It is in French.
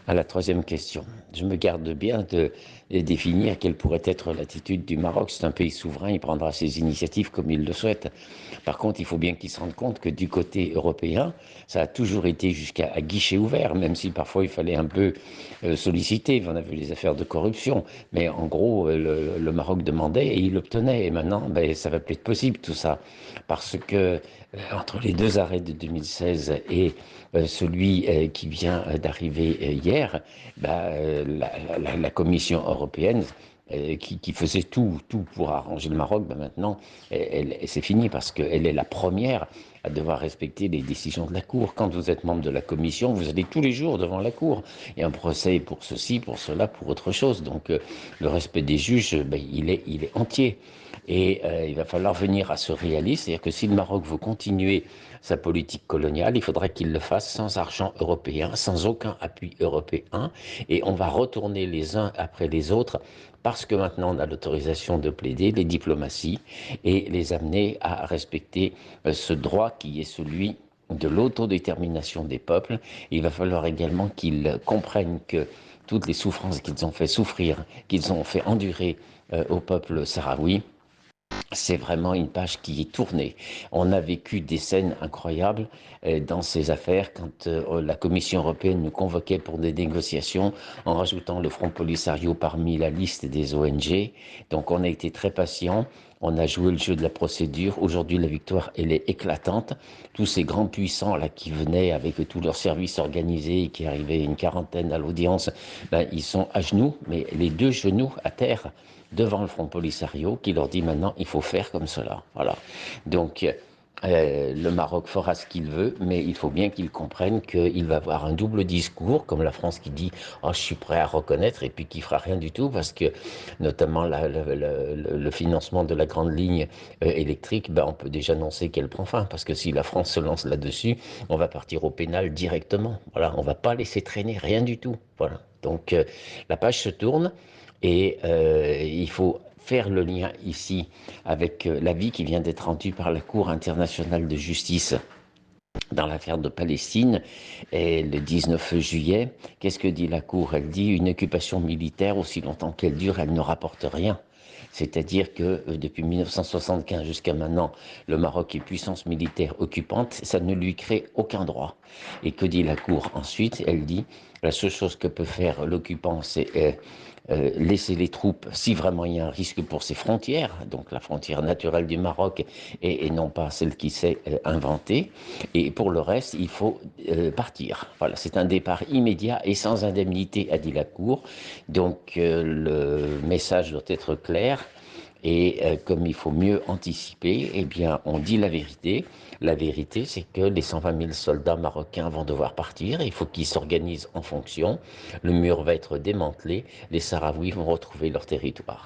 À la troisième question, je me garde bien de définir quelle pourrait être l'attitude du Maroc. C'est un pays souverain, il prendra ses initiatives comme il le souhaite. Par contre, il faut bien qu'il se rende compte que du côté européen, ça a toujours été jusqu'à guichet ouvert, même si parfois il fallait un peu solliciter. On a vu les affaires de corruption, mais en gros, le Maroc demandait et il obtenait. Et maintenant, ben, ça va plus être possible tout ça, parce que entre les deux arrêts de 2016 et celui qui vient d'arriver hier, bah, la Commission européenne qui faisait tout pour arranger le Maroc, ben maintenant, c'est fini parce qu'elle est la première à devoir respecter les décisions de la Cour. Quand vous êtes membre de la Commission, vous allez tous les jours devant la Cour. Il y a un procès pour ceci, pour cela, pour autre chose. Donc le respect des juges, ben, il est entier. Et il va falloir venir à ce réalisme, c'est-à-dire que si le Maroc veut continuer sa politique coloniale, il faudrait qu'il le fasse sans argent européen, sans aucun appui européen, et on va retourner les uns après les autres, parce que maintenant on a l'autorisation de plaider, les diplomaties, et les amener à respecter ce droit qui est celui de l'autodétermination des peuples. Il va falloir également qu'ils comprennent que toutes les souffrances qu'ils ont fait souffrir, qu'ils ont fait endurer au peuple sahraoui, c'est vraiment une page qui est tournée. On a vécu des scènes incroyables dans ces affaires quand la Commission européenne nous convoquait pour des négociations en rajoutant le Front Polisario parmi la liste des ONG. Donc on a été très patient. On a joué le jeu de la procédure. Aujourd'hui, la victoire, elle est éclatante. Tous ces grands puissants là qui venaient avec tous leurs services organisés et qui arrivaient une quarantaine à l'audience, ben, ils sont à genoux, mais les deux genoux à terre devant le Front Polisario qui leur dit maintenant il faut faire comme cela. Voilà. Donc le Maroc fera ce qu'il veut, mais il faut bien qu'il comprenne qu'il va avoir un double discours, comme la France qui dit oh, je suis prêt à reconnaître, et puis qui fera rien du tout, parce que notamment le financement de la grande ligne électrique, ben, on peut déjà annoncer qu'elle prend fin, parce que si la France se lance là-dessus, on va partir au pénal directement. Voilà, on va pas laisser traîner rien du tout. Voilà. Donc la page se tourne. Et il faut faire le lien ici avec l'avis qui vient d'être rendu par la Cour internationale de justice dans l'affaire de Palestine et le 19 juillet. Qu'est-ce que dit la Cour? Elle dit une occupation militaire, aussi longtemps qu'elle dure, elle ne rapporte rien. C'est-à-dire que depuis 1975 jusqu'à maintenant, le Maroc est puissance militaire occupante, ça ne lui crée aucun droit. Et que dit la Cour ensuite? Elle dit la seule chose que peut faire l'occupant, c'est laisser les troupes si vraiment il y a un risque pour ses frontières, donc la frontière naturelle du Maroc et non pas celle qui s'est inventée. Et pour le reste, il faut partir. Voilà, c'est un départ immédiat et sans indemnité, a dit la Cour. Donc le message doit être clair. Et comme il faut mieux anticiper, eh bien, on dit la vérité. La vérité, c'est que les 120 000 soldats marocains vont devoir partir. Il faut qu'ils s'organisent en fonction. Le mur va être démantelé. Les Sahraouis vont retrouver leur territoire.